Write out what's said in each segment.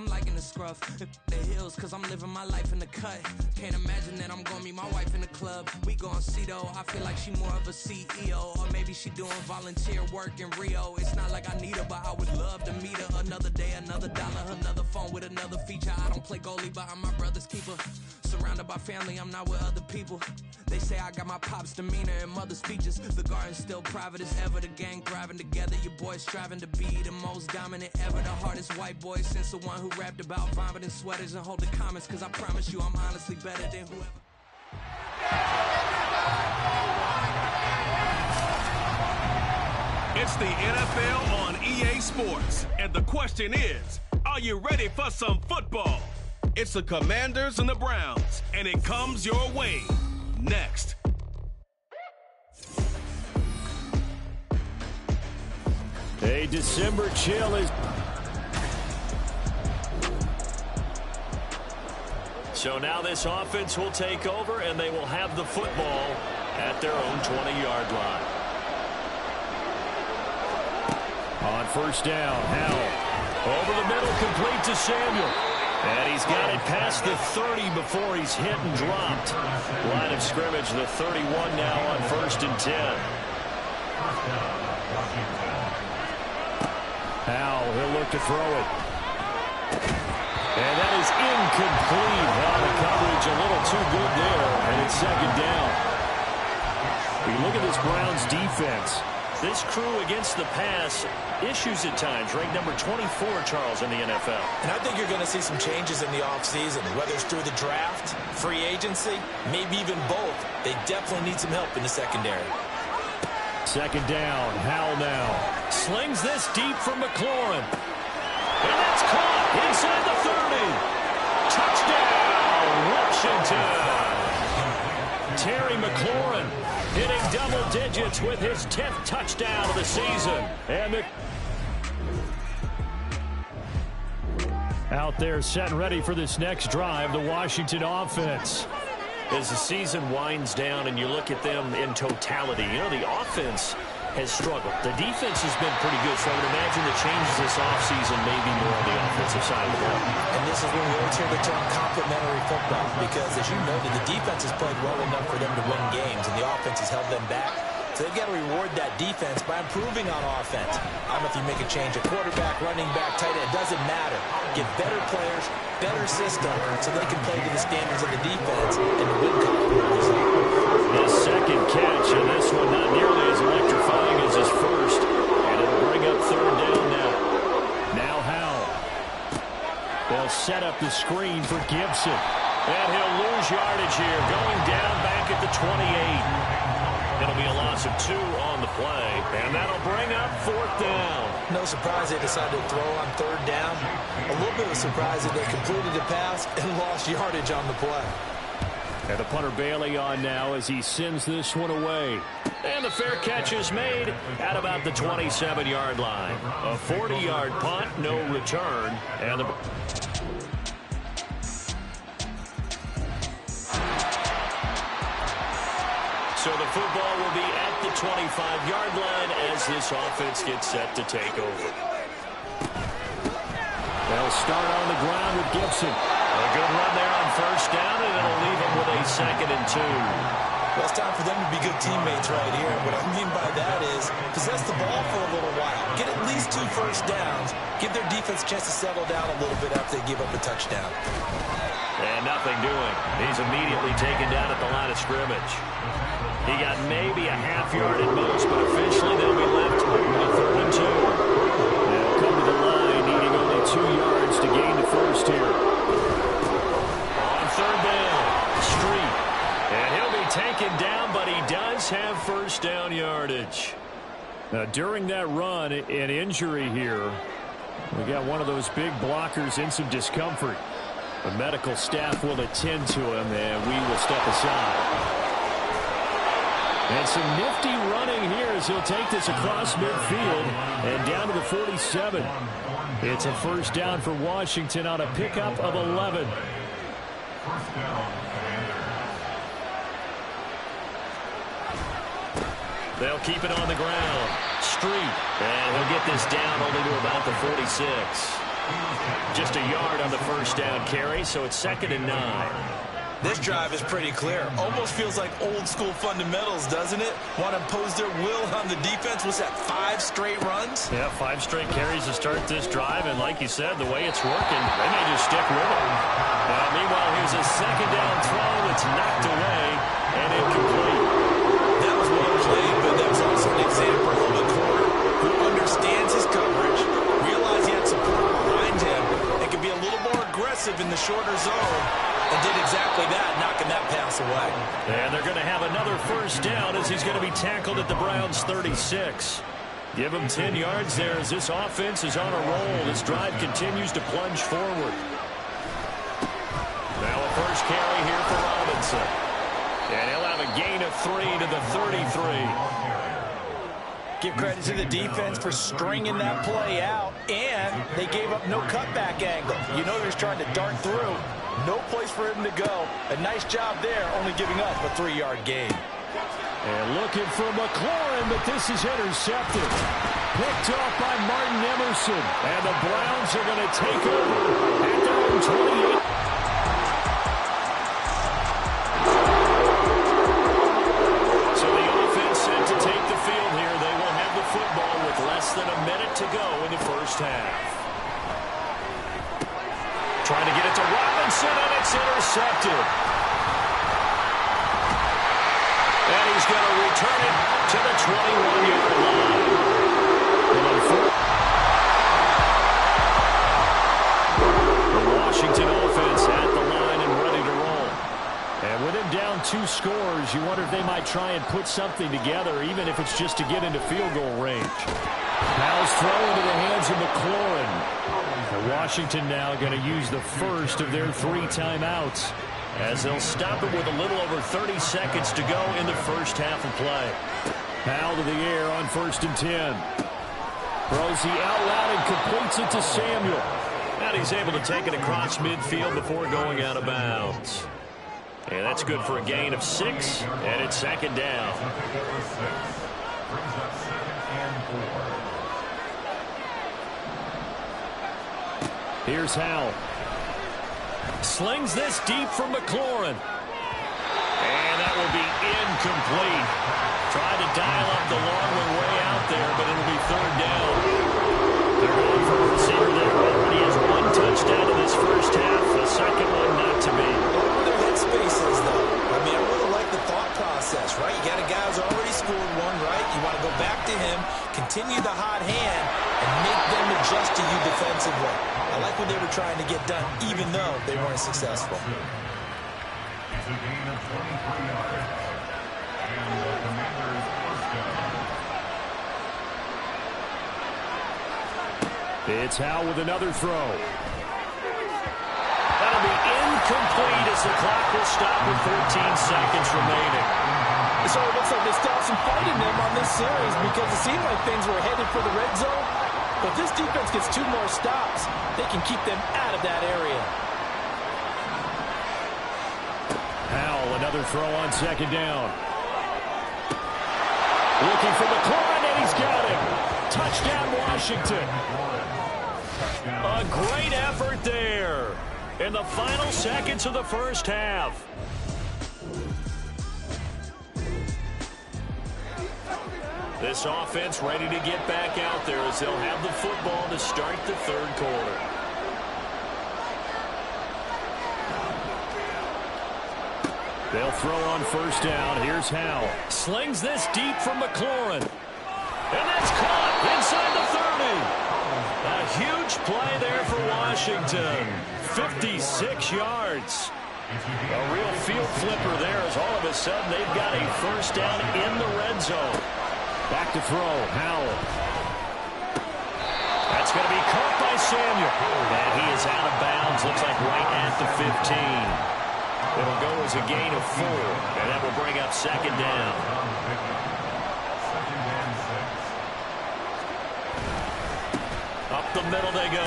I'm liking the scruff. The hills, cause I'm living my life in the cut. Can't imagine that I'm gonna meet my wife in the club. We gon' see though, I feel like she more of a CEO. Or maybe she doing volunteer work in Rio. It's not like I need her, but I would love to meet her. Another day, another dollar, another phone with another feature. I don't play goalie, but I'm my brother's keeper. Surrounded by family, I'm not with other people. They say I got my pop's demeanor and mother's features. The garden's still private as ever. The gang thriving together. Your boys striving to be the most dominant ever. The hardest white boy since the one who rapped about vomiting sweaters and hold the comments. Cause I promise you I'm honestly better than whoever. It's the NFL on EA Sports. And the question is, are you ready for some football? It's the Commanders and the Browns, and it comes your way next. A December chill is... So now this offense will take over, and they will have the football at their own 20-yard line. On first down, Howell. Over the middle, complete to Samuel. And he's got it past the 30 before he's hit and dropped. Line of scrimmage, the 31 now on 1st and 10. Howell, he'll look to throw it. And that is incomplete. Well, the coverage a little too good there, and it's 2nd down. We look at this Browns defense. This crew against the pass, issues at times, ranked number 24, Charles, in the NFL. And I think you're going to see some changes in the offseason, whether it's through the draft, free agency, maybe even both. They definitely need some help in the secondary. 2nd down, Howell now. Slings this deep for McLaurin. And that's caught inside the 30. Touchdown, Washington. Terry McLaurin hitting double digits with his 10th touchdown of the season. And out there set and ready for this next drive, the Washington offense. As the season winds down and you look at them in totality, you know, the offense has struggled. The defense has been pretty good, so I would imagine the changes this offseason may be more on the offensive side of the ball. And this is when we always hear the term complementary football, because as you noted, the defense has played well enough for them to win games, and the offense has held them back. So they've got to reward that defense by improving on offense. I don't know if you make a change, a quarterback, running back, tight end, it doesn't matter. Get better players, better system, so they can play to the standards of the defense and win college. His second catch, and this one not nearly as electrifying as his first. And it'll bring up 3rd down now. Now Howell. They'll set up the screen for Gibson. And he'll lose yardage here, going down back at the 28. It'll be a loss of 2 on the play, and that'll bring up 4th down. No surprise they decided to throw on 3rd down. A little bit of a surprise that they completed the pass and lost yardage on the play. And the punter Bailey on now as he sends this one away. And the fair catch is made at about the 27-yard line. A 40-yard punt, no return. And the... So the football will be at the 25-yard line as this offense gets set to take over. They'll start on the ground with Gibson. A good run there on 1st down, and it'll leave them with a 2nd and 2. Well, it's time for them to be good teammates right here. What I mean by that is possess the ball for a little while. Get at least 2 first downs. Give their defense a chance to settle down a little bit after they give up a touchdown. And nothing doing. He's immediately taken down at the line of scrimmage. He got maybe a half-yard at most, but officially they'll be left with 3rd and 2. They'll come to the line, needing only 2 yards to gain the first here. On 3rd down, Street. And he'll be taken down, but he does have 1st down yardage. Now, during that run, an injury here. We got one of those big blockers in some discomfort. The medical staff will attend to him, and we will step aside. And some nifty running here as he'll take this across midfield and down to the 47. It's a 1st down for Washington on a pickup of 11. They'll keep it on the ground. Street. And he'll get this down only to about the 46. Just a yard on the first down carry, so it's 2nd and 9. This drive is pretty clear. Almost feels like old school fundamentals, doesn't it? Want to impose their will on the defense. Was that 5 straight runs? Yeah, 5 straight carries to start this drive, and like you said, the way it's working, they may just stick with it. Meanwhile, here's a 2nd down throw that's knocked away and incomplete. That was well played, but that was also an example of a corner who understands his coverage, realized he had support behind him, and can be a little more aggressive in the shorter zone, and did exactly that, knocking that pass away. And they're going to have another first down as he's going to be tackled at the Browns' 36. Give him 10 yards there as this offense is on a roll. This drive continues to plunge forward. Now a first carry here for Robinson. And he'll have a gain of 3 to the 33. Give credit to the defense for stringing that play out, and they gave up no cutback angle. You know he was trying to dart through. No place for him to go. A nice job there, only giving up a 3-yard gain. And looking for McLaurin, but this is intercepted. Picked off by Martin Emerson. And the Browns are going to take over at their own 28. So the offense set to take the field here. They will have the football with less than a minute to go in the first half. Trying to get it to Robinson, and it's intercepted. And he's going to return it to the 21-yard line. The Washington offense at the line and ready to roll. And with him down 2 scores, you wonder if they might try and put something together, even if it's just to get into field goal range. Powell's throw into the hands of McLaurin. Washington now going to use the first of their 3 timeouts as they'll stop it with a little over 30 seconds to go in the first half of play. Powell to the air on 1st and 10. Throws the out loud and completes it to Samuel. And he's able to take it across midfield before going out of bounds. And that's good for a gain of 6, and it's 2nd down. Here's Howell. Slings this deep from McLaurin. And that will be incomplete. Tried to dial up the long one way out there, but it'll be 3rd down. They're going for a receiver there. He has 1 touchdown in this first half. The second one not to be. Over their head spaces, though. I mean, I really like the thought process, right? You got a guy who's already scored 1, right? You want to go back to him, continue the hot hand, and make them adjust to you defensively. I like what they were trying to get done, even though they weren't successful. It's a gain of 23 yards. And the Commanders' first down. It's Howell with another throw. That'll be incomplete as the clock will stop with 13 seconds remaining. So it looks like they still have some fight in them on this series because it seemed like things were headed for the red zone. But if this defense gets 2 more stops, they can keep them out of that area. Howell, another throw on 2nd down. Looking for McLaurin, and he's got him. Touchdown, Washington. A great effort there in the final seconds of the first half. This offense ready to get back out there as they'll have the football to start the 3rd quarter. They'll throw on 1st down. Here's Howell. Slings this deep from McLaurin. And that's caught inside the 30. A huge play there for Washington. 56 yards. A real field flipper there as all of a sudden they've got a first down in the red zone. Back to throw, Howell. That's going to be caught by Samuel. And he is out of bounds, looks like right at the 15. It'll go as a gain of 4, and that will bring up 2nd down. Up the middle they go.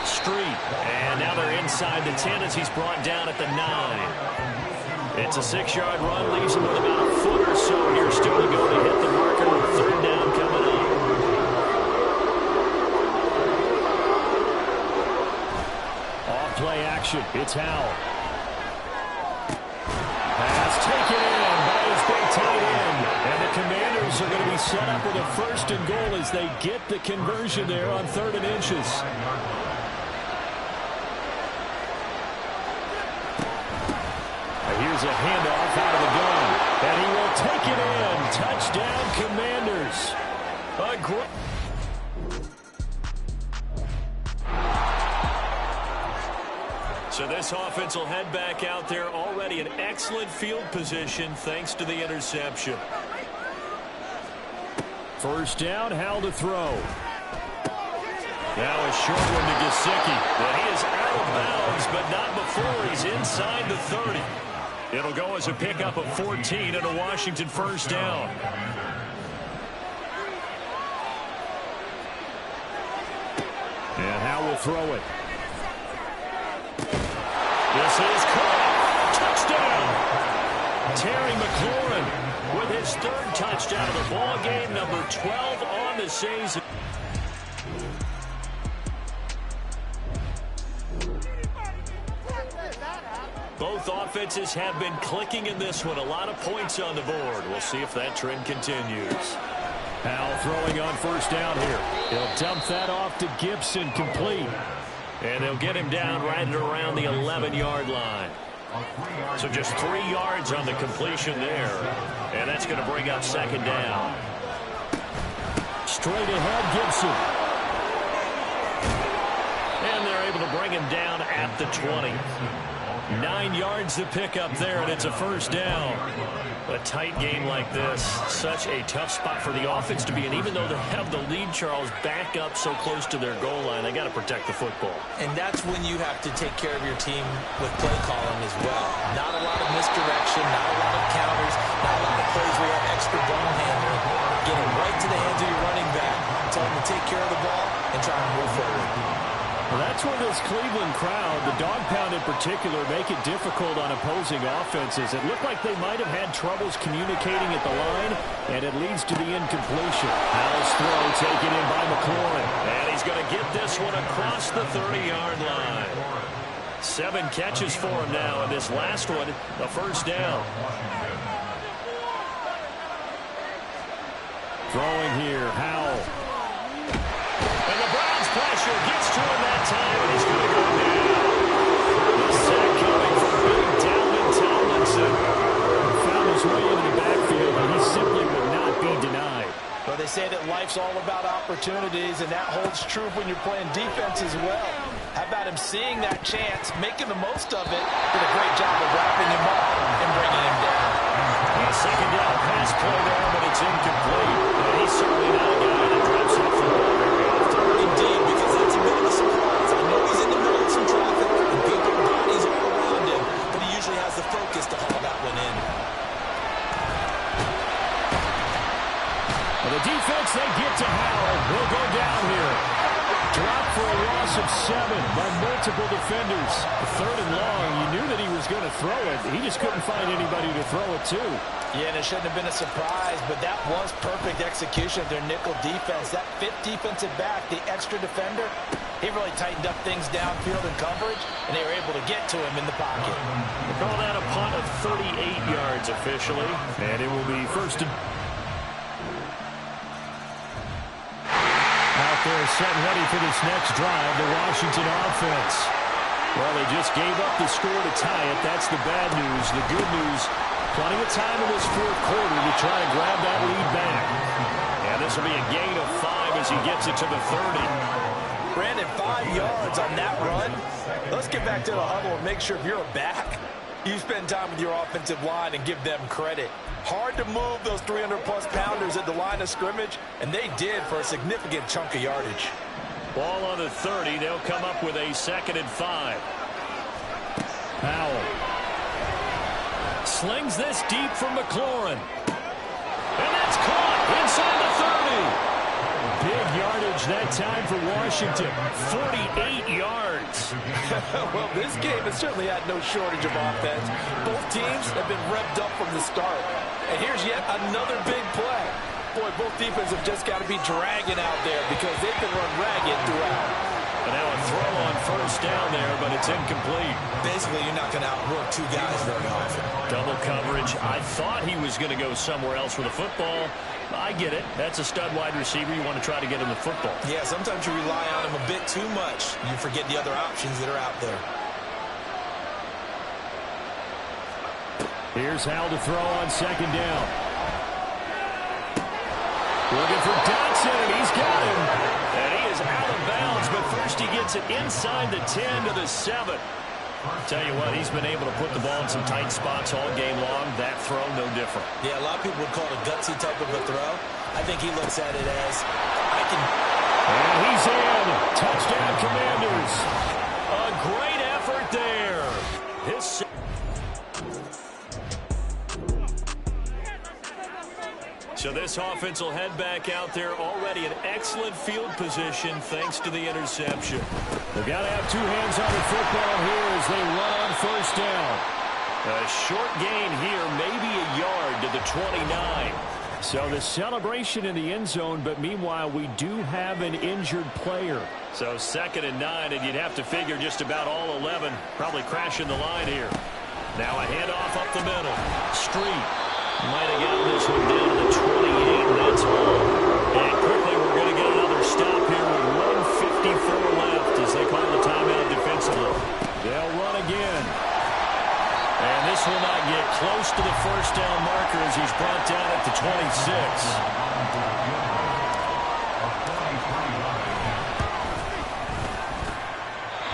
Street, and now they're inside the 10 as he's brought down at the 9. It's a 6-yard run, leaves him with about a foot or so here still to go to hit the marker with 3rd down coming up. play action. It's Howell. Pass taken in by his big tight end. And the Commanders are going to be set up with a 1st and goal as they get the conversion there on 3rd and inches. Here's a handoff out of the gun. And he will take it in. Touchdown, Commanders. So this offense will head back out there, already in excellent field position thanks to the interception. 1st down, Howell to throw. Now a short one to Gesicki. And he is out of bounds, but not before he's inside the 30. It'll go as a pickup of 14 and a Washington 1st down. And Howell will throw it. This is caught. Touchdown! Terry McLaurin with his 3rd touchdown of the ball game, number 12 on the season. Both offenses have been clicking in this one. A lot of points on the board. We'll see if that trend continues. Howell throwing on 1st down here. He'll dump that off to Gibson, complete. And they'll get him down right at around the 11-yard line. So just 3 yards on the completion there. And that's going to bring up 2nd down. Straight ahead, Gibson. And they're able to bring him down at the 20. 9 yards to pick up there, and it's a 1st down. A tight game like this, such a tough spot for the offense to be in. Even though they have the lead, Charles, back up so close to their goal line, they got to protect the football. And that's when you have to take care of your team with play calling as well. Not a lot of misdirection, not a lot of counters, not a lot of plays where you have extra ball handling. Get it right to the hands of your running back, tell them to take care of the ball, and try to move forward. Well, that's where this Cleveland crowd, the dog pound in particular, make it difficult on opposing offenses. It looked like they might have had troubles communicating at the line, and it leads to the incompletion. Howell's throw taken in by McLaurin. And he's going to get this one across the 30-yard line. 7 catches for him now, and this last one, a 1st down. Throwing here, Howell. And the Browns pressure gets to him that time, and he's going to go down. The sack coming from big Dalvin Tomlinson. Found his way into the backfield, and he simply would not be denied. Well, they say that life's all about opportunities, and that holds true when you're playing defense as well. How about him seeing that chance, making the most of it, did a great job of wrapping him up and bringing him down. A 2nd down pass play there, but it's incomplete. And he's certainly not a guy that drops that football very often. Indeed, because that's a bit of a surprise. I know he's in the middle of some traffic, and people's bodies are around him, but he usually has the focus to haul that one in. Well, the defense, they get to Howell. Will go down here. Dropped for a loss of 7 by multiple defenders. 3rd and long, you knew that he was going to throw it. He just couldn't find anybody to throw it to. Yeah, and it shouldn't have been a surprise, but that was perfect execution of their nickel defense. That 5th defensive back, the extra defender, he really tightened up things downfield in coverage, and they were able to get to him in the pocket. They call that a punt of 38 yards officially, and it will be 1st and... Out there setting ready for this next drive, the Washington offense. Well, they just gave up the score to tie it. That's the bad news. The good news, plenty of time in this 4th quarter to try and grab that lead back. And this will be a gain of 5 as he gets it to the 30. Brandon, 5 yards on that run. Let's get back to the huddle and make sure if you're a back, you spend time with your offensive line and give them credit. Hard to move those 300-plus pounders at the line of scrimmage, and they did for a significant chunk of yardage. Ball on the 30. They'll come up with a 2nd and 5. Howell slings this deep from McLaurin. And that's caught inside the 30. Big yardage that time for Washington. 48 yards. Well, this game has certainly had no shortage of offense. Both teams have been revved up from the start. And here's yet another big play. Boy, both defenses have just got to be dragging out there because they've been run ragged throughout. And now a throw on first down there, but it's incomplete. Basically, you're not going to outwork two guys very often. Double coverage. I thought he was going to go somewhere else with the football. I get it. That's a stud wide receiver. You want to try to get him the football. Yeah, sometimes you rely on him a bit too much. You forget the other options that are out there. Here's Howell to throw on second down. Looking for Dotson, and he's got him. And he is out of bounds, but first he gets it inside the 10 to the 7. Tell you what, he's been able to put the ball in some tight spots all game long. That throw, no different. Yeah, a lot of people would call it a gutsy type of a throw. I think he looks at it as, I can... And he's in. Touchdown, Commanders. A great effort there. So this offense will head back out there, already in excellent field position thanks to the interception. They've got to have two hands on the football here as they run on first down. A short gain here, maybe a yard to the 29. So the celebration in the end zone, but meanwhile we do have an injured player. So 2nd and 9, and you'd have to figure just about all 11 probably crashing the line here. Now a handoff up the middle. Street. Might have gotten this one down to the 28, and that's all. And quickly we're going to get another stop here with 1:54 left as they call the timeout defensively. They'll run again. And this will not get close to the first down marker as he's brought down at the 26.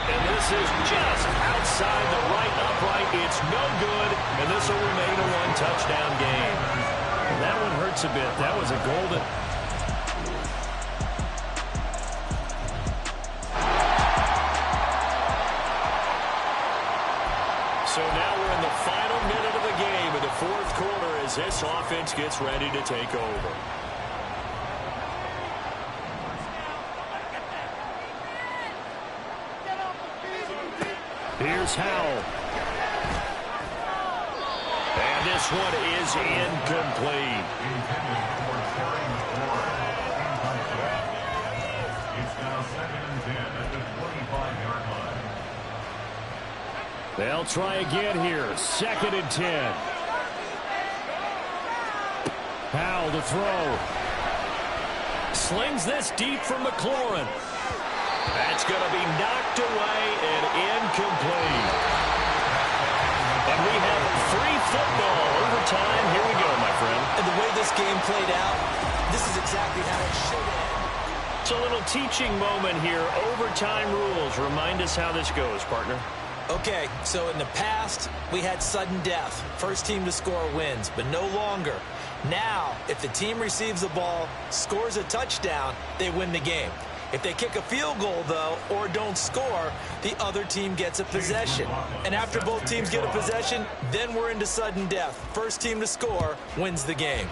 And this is just outside the right upright. It's no good, and this will remain a one-touchdown game. And that one hurts a bit. That was a golden. So now we're in the final minute of the game in the fourth quarter as this offense gets ready to take over. Here's Howell. And this one is incomplete. It's now 2nd and 10 at the 25-yard line. They'll try again here. 2nd and 10. Howell to throw. Slings this deep from McLaurin. That's going to be knocked away and incomplete. And we have free football overtime. Here we go, my friend. And the way this game played out, this is exactly how it should end. It's a little teaching moment here. Overtime rules. Remind us how this goes, partner. Okay, so in the past, we had sudden death. First team to score wins, but no longer. Now, if the team receives the ball, scores a touchdown, they win the game. If they kick a field goal, though, or don't score, the other team gets a possession. And after both teams get a possession, then we're into sudden death. First team to score wins the game.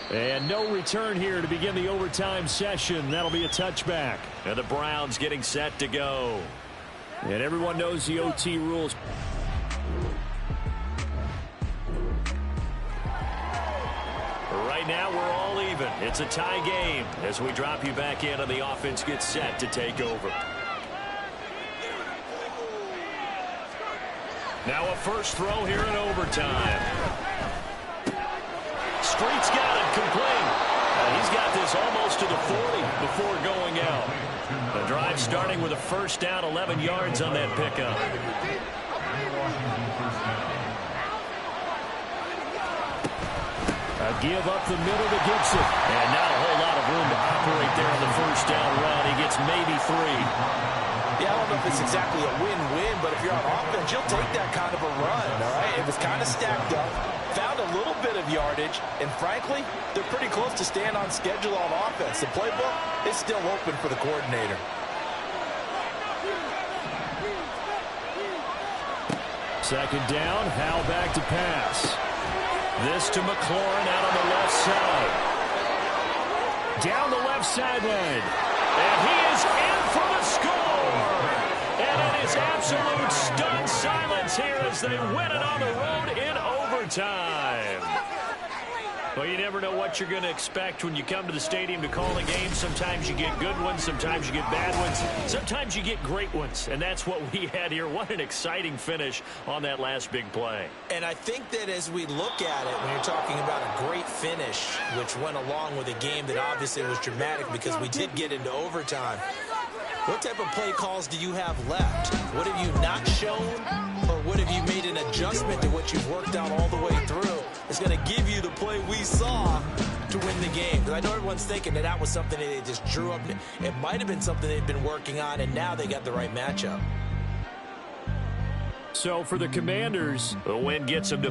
And no return here to begin the overtime session. That'll be a touchback. And the Browns getting set to go. And everyone knows the OT rules. Right now, we're all even. It's a tie game as we drop you back in and the offense gets set to take over. Now a first throw here in overtime. Street's got it complete. He's got this almost to the 40 before going out. The drive starting with a first down, 11 yards on that pickup. A give up the middle to Gibson. And not a whole lot of room to operate there on the first down run. He gets maybe 3. Yeah, I don't know if it's exactly a win-win, but if you're on offense, you'll take that kind of a run, all right? It was kind of stacked up, found a little bit of yardage, and frankly, they're pretty close to staying on schedule on offense. The playbook is still open for the coordinator. Second down, Howell back to pass. This to McLaurin out on the left side. Down the left sideline. And he is in for the score. And it is absolute stunned silence here as they win it on the road in overtime. Well, you never know what you're going to expect when you come to the stadium to call a game. Sometimes you get good ones. Sometimes you get bad ones. Sometimes you get great ones. And that's what we had here. What an exciting finish on that last big play. And I think that as we look at it, when you're talking about a great finish, which went along with a game that obviously was dramatic because we did get into overtime, what type of play calls do you have left? What have you not shown? Or what have you made an adjustment to what you've worked out all the way through? It's going to give you the play we saw to win the game. Because I know everyone's thinking that was something that they just drew up. It might have been something they've been working on, and now they got the right matchup. So for the Commanders, the win gets them to